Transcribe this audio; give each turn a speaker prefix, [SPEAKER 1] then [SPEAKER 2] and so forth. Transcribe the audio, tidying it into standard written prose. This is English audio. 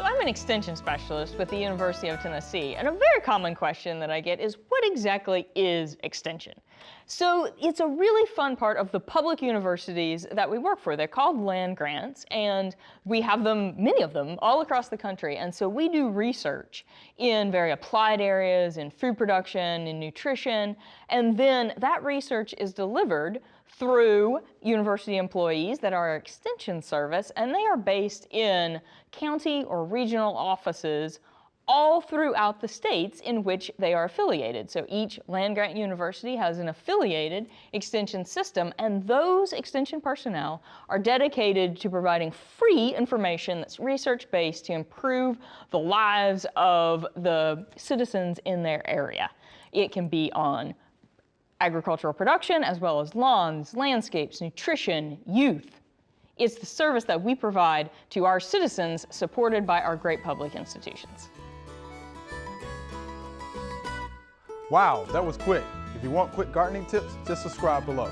[SPEAKER 1] So I'm an extension specialist with the University of Tennessee, and a very common question that I get is, what exactly is extension? So it's a really fun part of the public universities that we work for. They're called land grants, and we have them, many of them, all across the country. And so we do research in very applied areas, in food production, in nutrition, and then that research is delivered through university employees that are our extension service, and they are based in county or regional offices all throughout the states in which they are affiliated. So each land-grant university has an affiliated extension system, and those extension personnel are dedicated to providing free information that's research-based to improve the lives of the citizens in their area. It can be on agricultural production, as well as lawns, landscapes, nutrition, youth. It's the service that we provide to our citizens, supported by our great public institutions.
[SPEAKER 2] Wow, that was quick. If you want quick gardening tips, just subscribe below.